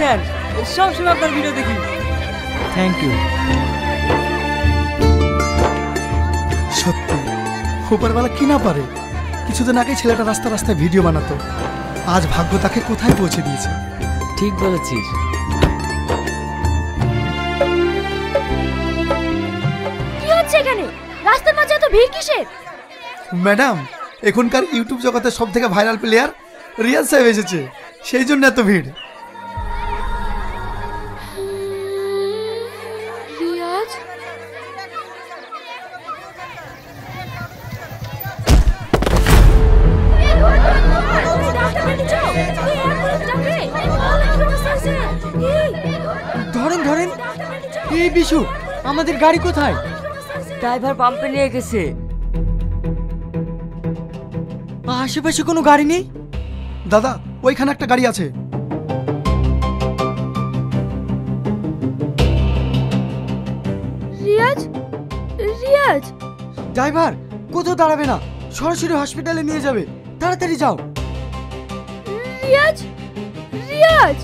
Fan, সবসময় আপনার video দেখি। Thank you. সত্যি উপরওয়ালা কি না পারে। কিছুদিন আগে ছেলেটা রাস্তা রাস্তায় ভিডিও বানাতো, আজ ভাগ্য তাকে কোথায় পৌঁছে দিয়েছে। ঠিক বলেছিস। কি হচ্ছে এখানে? রাস্তার মাঝে এত ভিড় কিসের? ম্যাডাম, এখনকার ইউটিউব জগতের সব থেকে ভাইরাল প্লেয়ার রিয়াজ সাহেব এসেছে, সেই জন্য এত ভিড়। রিয়াজ? ধরেন ধরেন। এই বিশু, আমাদের গাড়ি কোথায়? ড্রাইভার পাম্পে নিয়ে গেছে। আশেপাশে কোনো গাড়ি নেই? দাদা, ওইখানে একটা গাড়ি আছে। রিয়াজ? রিয়াজ? ড্রাইভার কোথাও দাঁড়াবে না, সরাসরি হসপিটালে নিয়ে যাবে, তাড়াতাড়ি যাও। রিয়াজ? রিয়াজ?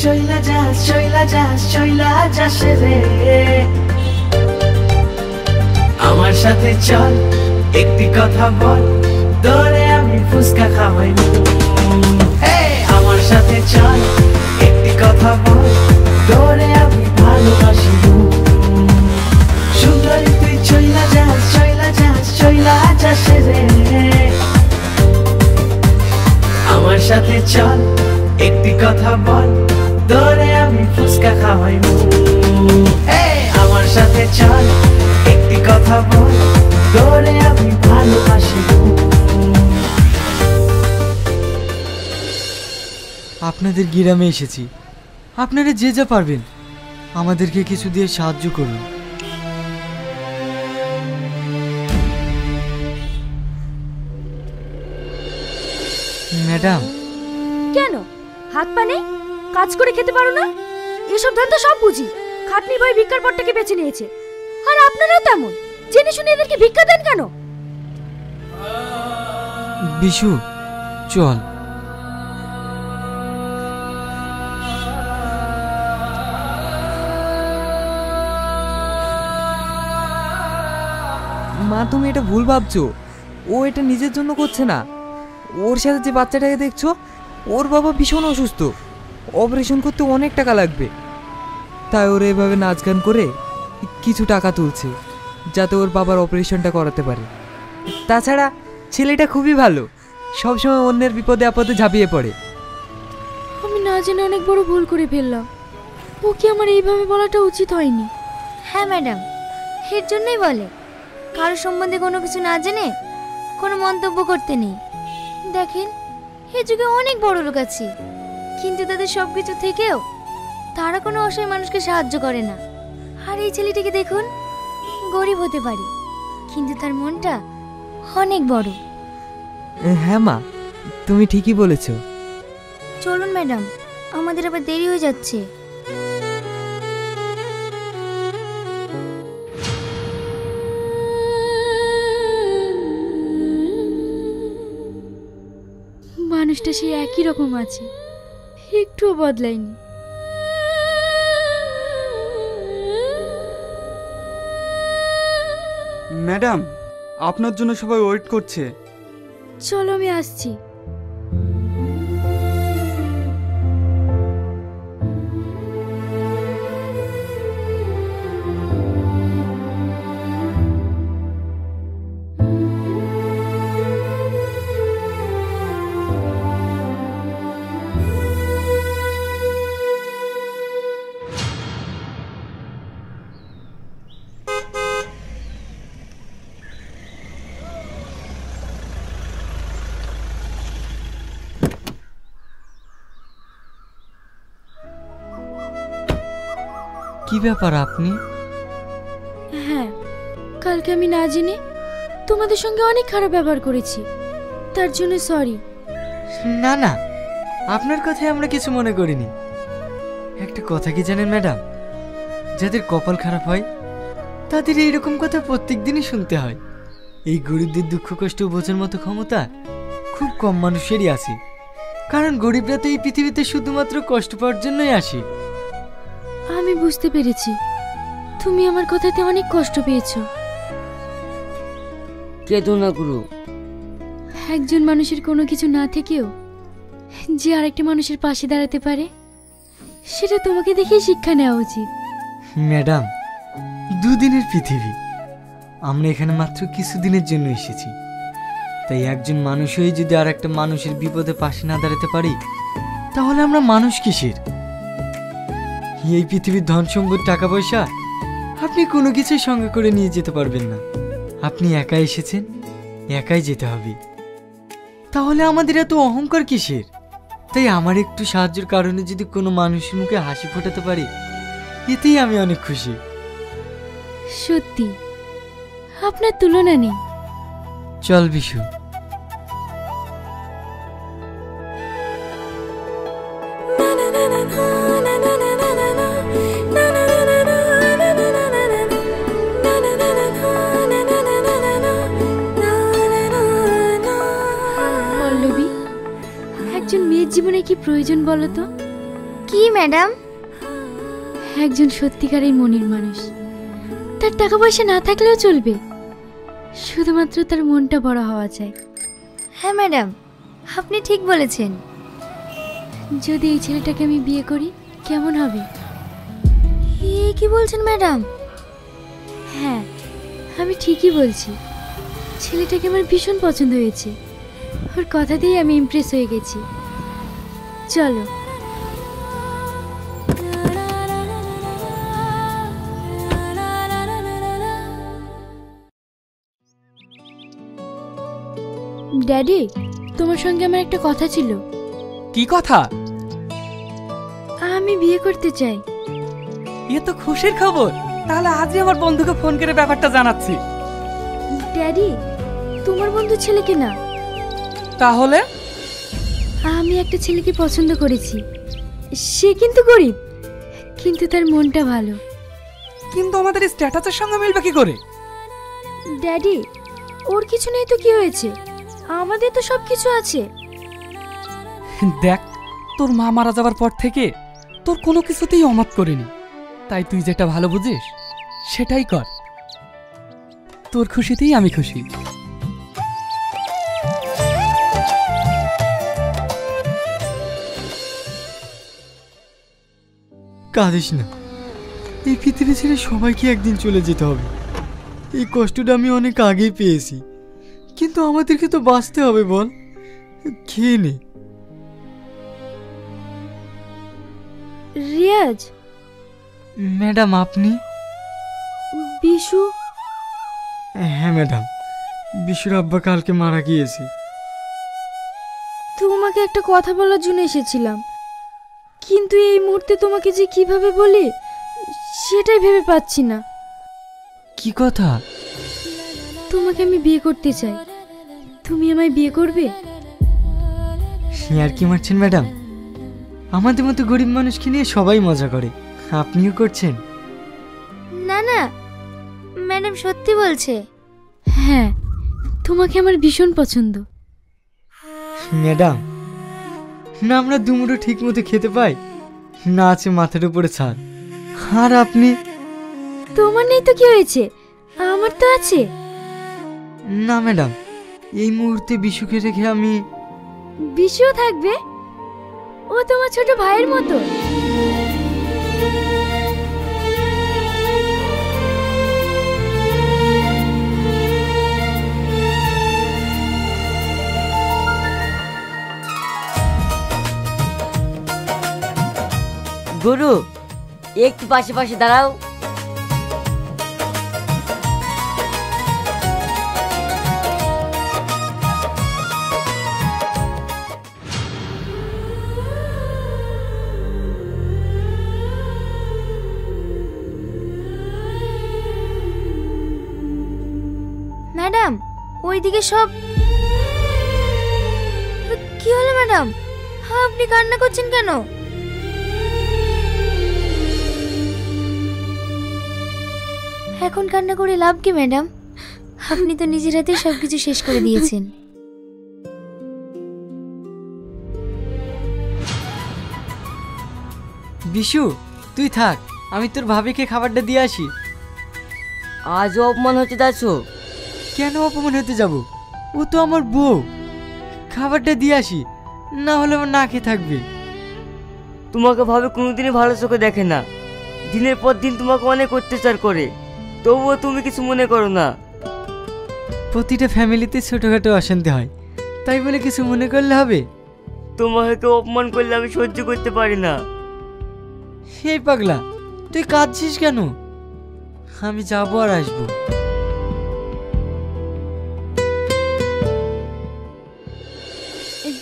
চইলা যাস চইলা যাস চইলা যাস রে, আমার সাথে চল একটি কথা বল, তোরে আমি ফুসকা খাওয়াই। আমার সাথে চল একটি কথা বল, তোরে আমি ভালোবাসি। সুন্দরী তুই চইলা যাস চইলা যাস চইলা যাস রে, আমার সাথে চল একটি কথা বল, তোরে আমি ফুসকা খাওয়াই। আমার সাথে চল একটি কথা বল, তোরে আমি ভালোবাসি। আপনাদের গ্রামে এসেছি, আপনারা যে যা পারবেন আমাদেরকে কিছু দিয়ে সাহায্য করুন। ম্যাডাম। কেন? হাত পা নেই? কাজ করে খেতে পারো না? এসব ধান তো সব বুঝি। খাটনি ভাই ভিক্ষার পটটাকে বেছে নিয়েছে, আর আপনারাও তেমন। জেনে শুনে এদেরকে ভিক্ষা দেন কেন? বিশু চল। মা, তুমি এটা ভুল ভাবছো। ও এটা নিজের জন্য করছে না। ওর সাথে যে বাচ্চাটাকে দেখছো, ওর বাবা ভীষণ অসুস্থ, অপারেশন করতে অনেক টাকা লাগবে। তাই ওরা এভাবে নাচ গান করে কিছু টাকা তুলছে, যাতে ওর বাবার অপারেশনটা করাতে পারে। তাছাড়া ছেলেটা খুবই ভালো, সবসময় অন্যের বিপদে আপদে ঝাঁপিয়ে পড়ে। আমি না জেনে অনেক বড় ভুল করে ফেললাম। ও কি আমার এইভাবে বলাটা উচিত হয়নি? হ্যাঁ ম্যাডাম, এর জন্যই বলে কারো সম্বন্ধে কোনো কিছু না জেনে কোনো মন্তব্য করতে নেই। দেখেন, এ যুগে অনেক বড় লোক আছে, কিন্তু তাদের সব কিছু থেকেও তারা কোনো অসহায় মানুষকে সাহায্য করে না। আর এই ছেলেটিকে দেখুন, গরিব হতে পারে কিন্তু তার মনটা অনেক বড়। হ্যাঁ মা, তুমি ঠিকই বলেছো। চলুন ম্যাডাম, আমাদের আবার দেরি হয়ে যাচ্ছে। মানুষটা সে একই রকম আছে, একটুও বদলায়নি। ম্যাডাম, আপনার জন্য সবাই ওয়েট করছে। চলো, আমি আসছি। কি ব্যাপার আপনি? হ্যাঁ, কালকে আমি না জেনে তোমাদের সঙ্গে অনেক খারাপ ব্যবহার করেছি, তার জন্য সরি। না না, আপনার কথায় আমরা কিছু মনে করিনি। একটা কথা কি জানেন ম্যাডাম, যাদের কপাল খারাপ হয় তাদের এইরকম কথা প্রত্যেক দিনই শুনতে হয়। এই গরিবদের দুঃখ কষ্ট বোঝার মতো ক্ষমতা খুব কম মানুষেরই আছে, কারণ গরিবরা তো এই পৃথিবীতে শুধুমাত্র কষ্ট পাওয়ার জন্যই আসে। আমি বুঝতে পেরেছি তুমি আমার কথাতে অনেক কষ্ট পেয়েছো। কেঁদো না গুরু। একজন মানুষের কোনো কিছু না থেকেও যে আরেকটা মানুষের পাশে দাঁড়াতে পারে, সেটা তোমাকে দেখেই শিক্ষা নেওয়া উচিত। ম্যাডাম, দুদিনের পৃথিবী, আমরা এখানে মাত্র কিছুদিনের জন্য এসেছি। তাই একজন মানুষ হয়ে যদি আর একটা মানুষের বিপদে পাশে না দাঁড়াতে পারি, তাহলে আমরা মানুষ কিসের? এই পৃথিবীর ধন সম্পদ টাকা পয়সা আপনি কোনো কিছুই সঙ্গে করে নিয়ে যেতে পারবেন না। আপনি একাই এসেছেন, একাই যেতে হবে। তাহলে আমাদের এত অহংকার কিসের? তাই আমার একটু সাহায্যের কারণে যদি কোনো মানুষের মুখে হাসি ফোটাতে পারি, এতেই আমি অনেক খুশি। সত্যি আপনার তুলনা নেই। চল বিশু। পল্লবী, একজন মেয়ের জীবনে কি প্রয়োজন বলো তো? কি ম্যাডাম? একজন সত্যিকারের মনের মানুষ। তার টাকা পয়সা না থাকলেও চলবে, শুধুমাত্র তার মনটা বড় হওয়া চাই। হ্যাঁ ম্যাডাম, আপনি ঠিক বলেছেন। যদি এই ছেলেটাকে আমি বিয়ে করি কেমন হবে? এ কি বলছেন ম্যাডাম? হ্যাঁ, আমি ঠিকই বলছি। ছেলেটাকে আমার ভীষণ পছন্দ হয়েছে, ওর কথাতেই আমি ইমপ্রেস হয়ে গেছি। চলো। ড্যাডি, তোমার সঙ্গে আমার একটা কথা ছিল। কি কথা? আমি বিয়ে করতে চাই। এ তো খুশির খবর। তাহলে আজই আমার বন্ধুকে ফোন করে ব্যাপারটা জানাচ্ছি। ড্যাডি, তোমার বন্ধু ছেলেকে না। তাহলে? আমি একটা ছেলেকে পছন্দ করেছি। সে কিন্তু গরিব, কিন্তু তার মনটা ভালো। কিন্তু আমাদের স্ট্যাটাসের সঙ্গে মিলবে কি করে? ড্যাডি, ওর কিছু নেই তো কি হয়েছে? আমাদের তো সব কিছু আছে। দেখ, তোর মা মারা যাওয়ার পর থেকে তোর কোনো কিছুতেই অমত করিনি। তাই তুই যেটা ভালো বুঝিস সেটাই কর। তোর খুশিতেই আমি খুশি। কাঁদিস না, এই পৃথিবী ছেড়ে সবাইকে একদিন চলে যেতে হবে। এই কষ্টটা আমি অনেক আগেই পেয়েছি, কিন্তু আমাদেরকে তো বাঁচতে হবে। বল, খেয়ে নে। রিয়াজ। ম্যাডাম, আপনি? বিশু। হ্যাঁ ম্যাডাম, বিশুর আব্বা কালকে মারা গিয়েছে। তোমাকে একটা কথা বলার জন্য এসেছিলাম, কিন্তু এই মুহূর্তে তোমাকে যে কিভাবে বলি সেটাই ভেবে পাচ্ছি না। কি কথা? তোমাকে আমি বিয়ে করতে চাই, তুমি আমায় বিয়ে করবে? আর কি মারছেন ম্যাডাম? আমাদের মতো গরিব মানুষকে নিয়ে সবাই মজা করে, আপনিও করছেন? না না, ম্যাডাম সত্যি বলছে। হ্যাঁ, তোমাকে আমার ভীষণ পছন্দ। ম্যাডাম, না আমরা দুমুঠো ঠিক মতো খেতে পাই, না আছে মাথার উপরে ছাদ। আর আপনি? তোমার নেই তো কি হয়েছে, আমার তো আছে। না ম্যাডাম, এই মুহূর্তে বিশুকে রেখে আমি। বিশুও থাকবে, ও তোমার ছোট ভাইয়ের মতো। গুরু, একটু পাশে পাশে দাঁড়াও। ম্যাডাম ওইদিকে সব কি হলো ম্যাডাম? আপনি কান্না করছেন কেন? এখন কান্না করে লাভ কি ম্যাডাম? আপনি তো নিজের হাতে সবকিছু শেষ করে দিয়েছেন। বিশু তুই থাক, আমি তোর ভাবিকে খাবারটা দিয়ে আসি। আজও অপমান হচ্ছে দাসো। কেন অপমান হতে যাব? ও তো আমার বউ। খাবারটা দিয়ে আসি, না হলে আমার না খেয়ে থাকবে। তোমাকে ভাবে কোনোদিনই ভালো চোখে দেখে না, দিনের পর দিন তোমাকে অনেক অত্যাচার করে, তবুও তুমি কিছু মনে করো না। প্রতিটা ফ্যামিলিতে ছোটখাটো অশান্তি হয়, তাই বলে কিছু মনে করলে হবে? তোমাকে কেউ অপমান করলে আমি সহ্য করতে পারি না। সেই পাগলা, তুই কাঁদছিস কেন? আমি যাবো আর আসবো।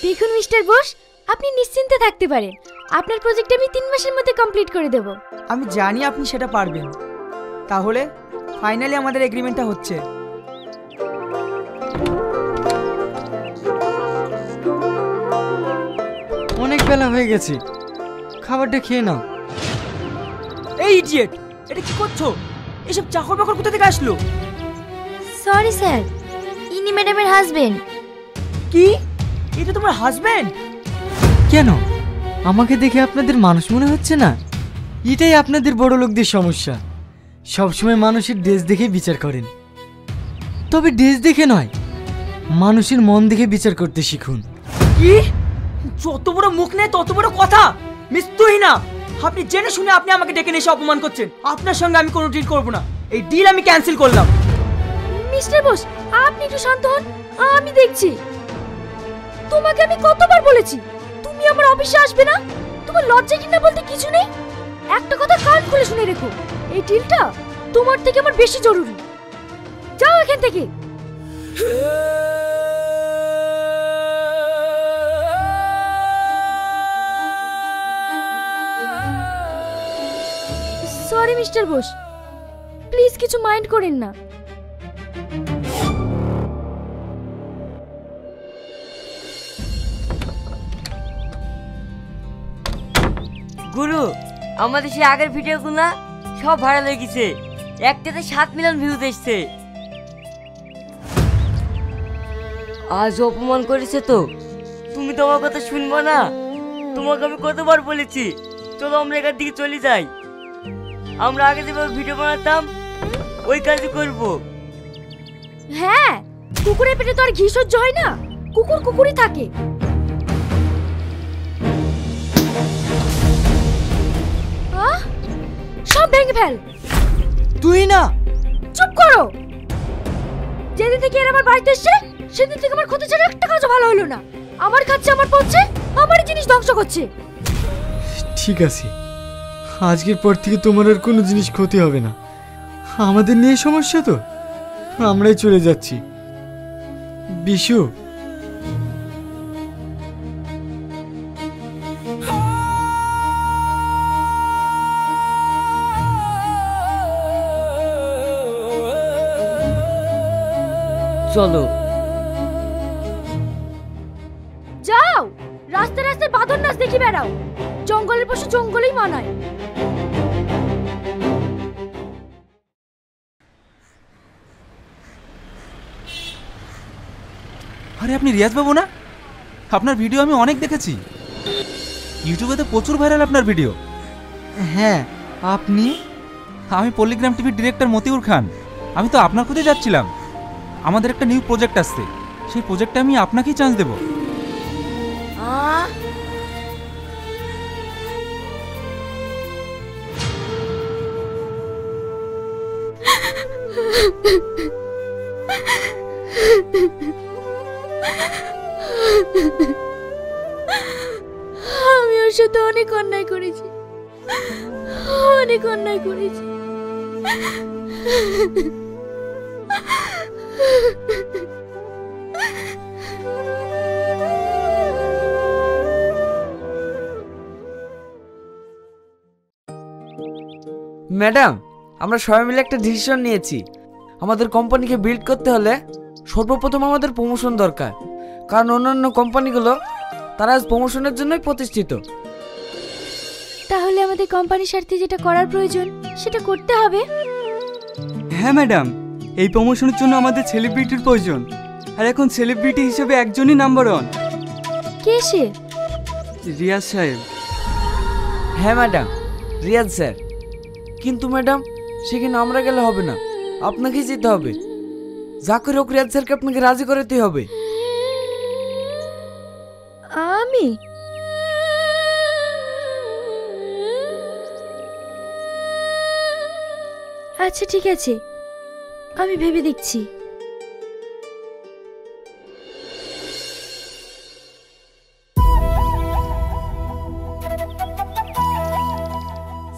দেখুন মিস্টার বোস, আপনি নিশ্চিন্তে থাকতে পারেন। আপনার প্রজেক্ট আমি 3 মাসের মধ্যে কমপ্লিট করে দেব। আমি জানি আপনি সেটা পারবেন। তাহলে ফাইনালি আমাদের এগ্রিমেন্টটা হচ্ছে। অনেক বেলা হয়ে গেছে, খাবারটা খেয়ে নাও। এই ইডিয়েট, এটা কি করছো? এসব চাকর বাকর কোথা থেকে আসলো? সরি স্যার, ইনি ম্যাডামের হাজবেন্ড। কি? এটা তোমার হাজবেন্ড? কেন আমাকে দেখে আপনাদের মানুষ মনে হচ্ছে না? এটাই আপনাদের বড় লোকদের সমস্যা, সবসময় মানুষের ড্রেস দেখে বিচার করেন। তবে ড্রেস দেখে নয়, মানুষের মন দেখে বিচার করতে শিখুন। কি? যত বড় মুখ নেই তত বড় কথা। মিস তুহিনা, আপনি জেনে শুনে আপনি আমাকে ডেকে নিয়ে এসে অপমান করছেন। আপনার সঙ্গে আমি কোনো ডিল করব না। এই ডিল আমি ক্যান্সেল করলাম। মিস্টার বোস, আপনি একটু শান্ত হন, আমি দেখছি। তোমাকে আমি কতবার বলেছি তুমি আমার অফিসে আসবে না? তোমার লজ্জা কিনা বলতে কিছু নেই? একটা কথা কান খুলে শুনে রেখো, এই ডিলটা তোমার থেকে আমার বেশি জরুরি। যাও এখান থেকে। সরি মিস্টার বোস, প্লিজ কিছু মাইন্ড করেন না। গুরু, আমাদের সেই আগের ভিডিওগুলো সব ভাইরাল হয়ে গেছে, একটাতে 7 মিলিয়ন ভিউজ এসছে। আজ অপমান করেছে তো, তুমি তো আমার কথা শুনবো না? তোমাকে আমি কতবার বলেছি, চলো আমরা এখান থেকে চলে যাই। আমরা আগে যেভাবে ভিডিও বানাতাম ওই কাজই করব। হ্যাঁ, কুকুরের পেটে তো আর ঘি সহ্য হয় না, কুকুর কুকুরই থাকে। সব ভেঙে ফেল। তুই না চুপ করো। যেদিন থেকে এর আমার বাড়িতে এসছে সেদিন থেকে আমার ক্ষতি ছাড়া একটা কাজও ভালো হলো না। আমার খাচ্ছে, আমার পড়ছে, আমারই জিনিস ধ্বংস করছে। ঠিক আছে, আজকের পর থেকে তোমার আর কোনো জিনিস ক্ষতি হবে না। আমাদের নিয়ে সমস্যা তো, আমরাই চলে যাচ্ছি। বিশু, চলো। যাও, রাস্তায় রাস্তায় বাঁদর নাচ দেখি বেড়াও। জঙ্গলের পশু জঙ্গলেই মানায়। আরে আপনি রিয়াজ বাবু না? আপনার ভিডিও আমি অনেক দেখেছি, ইউটিউবে তো প্রচুর ভাইরাল আপনার ভিডিও। হ্যাঁ আপনি? আমি পল্লিগ্রাম টিভির ডিরেক্টর মতিউর খান। আমি তো আপনার কোথায় যাচ্ছিলাম। আমাদের একটা নিউ প্রজেক্ট আসছে, সেই প্রজেক্টে আমি আপনাকেই চান্স দেব। আমি ওর সাথে অনেক অন্যায় করেছি, অনেক অন্যায় করেছি। ম্যাডাম, আমরা সবাই মিলে একটা ডিসিশন নিয়েছি। আমাদের কোম্পানিকে বিল্ড করতে হলে সর্বপ্রথম আমাদের প্রমোশন দরকার, কারণ অন্যান্য কোম্পানিগুলো তারা আজ প্রমোশনের জন্যই প্রতিষ্ঠিত। তাহলে আমাদের কোম্পানির স্বার্থে যেটা করার প্রয়োজন সেটা করতে হবে। হ্যাঁ ম্যাডাম, এই প্রমোশনের জন্য আমাদের সেলিব্রিটির প্রয়োজন, আর এখন সেলিব্রিটি হিসেবে একজনই নাম্বার 1। কে সে? রিয়াজ সাহেব। হ্যাঁ ম্যাডাম, রিয়াজ স্যার। কিন্তু ম্যাডাম সেখানে আমরা গেলে হবে না, আপনাকেই যেতে হবে। যা করে হোক রিয়াজ স্যারকে আপনাকে রাজি করাতেই হবে। আমি? আচ্ছা ঠিক আছে, আমি ভেবে দেখছি।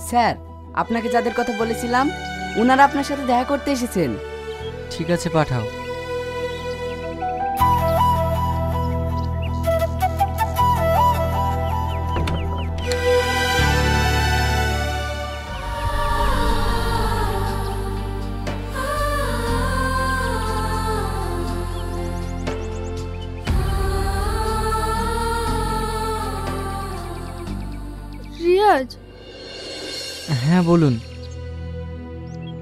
স্যার, আপনাকে যাদের কথা বলেছিলাম ওনারা আপনার সাথে দেখা করতে এসেছেন। ঠিক আছে, পাঠাও। রিয়াজ। হ্যাঁ বলুন।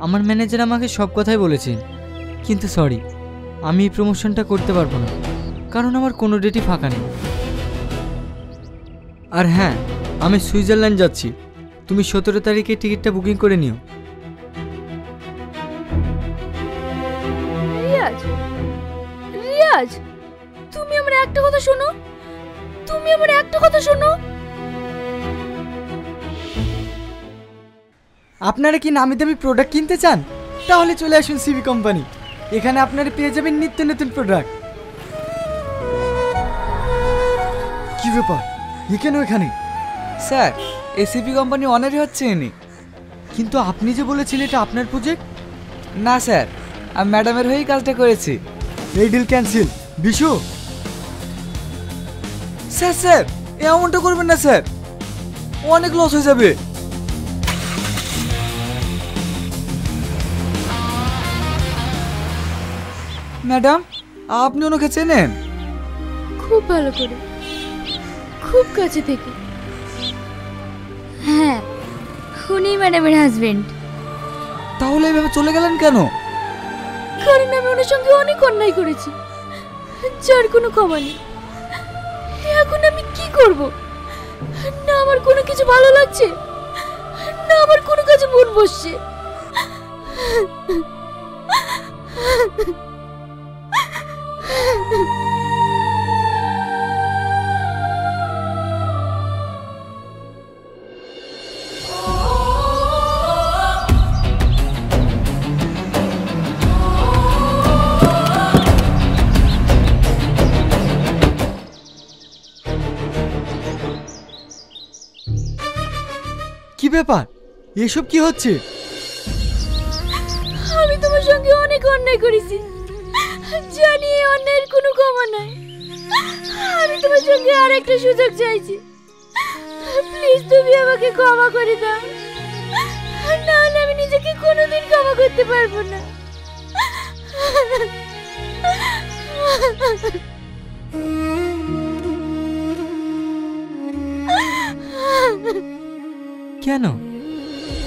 আমার ম্যানেজার আমাকে সব কথাই বলেছেন, কিন্তু সরি, আমি এই প্রমোশনটা করতে পারবো না, কারণ আমার কোনো ডেটই ফাঁকা নেই। আর হ্যাঁ, আমি সুইজারল্যান্ড যাচ্ছি, তুমি 17 তারিখে টিকিটটা বুকিং করে নিও। রিয়াজ, রিয়াজ, তুমি আমার একটা কথা শোনো, তুমি আমার একটা কথা শোনো। আপনারা কি নামি দামি প্রোডাক্ট কিনতে চান? তাহলে চলে আসুন সিবি কোম্পানি, এখানে আপনারা পেয়ে যাবেন নিত্য নতুন প্রোডাক্ট। কি ব্যাপার, এ কেন এখানে? স্যার, এসিপি কোম্পানি অনারই হচ্ছে এনে। কিন্তু আপনি যে বলেছিলেন এটা আপনার প্রজেক্ট। না স্যার, আমি ম্যাডামের হয়েই কাজটা করেছি। এই deal cancel. Bishu. Sir sir, এমনটা করবেন না স্যার, অনেক লস হয়ে যাবে। ম্যাডাম, আপনি ওনাকে চেনেন? খুব ভালো করে, খুব কাছে থেকে। হ্যাঁ, উনি ম্যাডামের হাজবেন্ড। তাহলে এভাবে চলে গেলেন কেন? কারণ আমি ওনার সঙ্গে অনেক অন্যায় করেছি, যার কোনো ক্ষমা নেই। এখন আমি কি করব? না আমার কোনো কিছু ভালো লাগছে, না আমার কোনো কাজে মন বসছে। কি ব্যাপার, এসব কি হচ্ছে? আমি তোমার সঙ্গে অনেক অন্যায় করেছি, জানি এই অন্যায়ের কোনো ক্ষমা নাই। আমি তোমার সঙ্গে আর একটা সুযোগ চাইছি, প্লিজ তুমি আমাকে ক্ষমা করে দাও, না হলে আমি নিজেকে কোনোদিন ক্ষমা করতে পারবো না। কেন,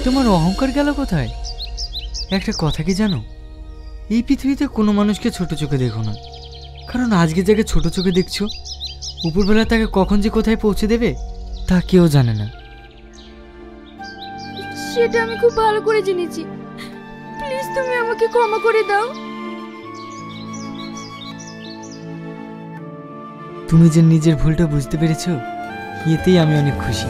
তোমার অহংকার গেল কোথায়? একটা কথা কি জানো, এই পৃথিবীতে কোনো মানুষকে ছোট চোখে দেখো না, কারণ আজকে যাকে ছোট চোখে দেখছো উপরবেলা তাকে কখন যে কোথায় পৌঁছে দেবে তা কেউ জানে না। সেটা আমি খুব ভালো করে জেনেছি, প্লিজ তুমি আমাকে ক্ষমা করে দাও। তুমি যে নিজের ভুলটা বুঝতে পেরেছো, এতেই আমি অনেক খুশি।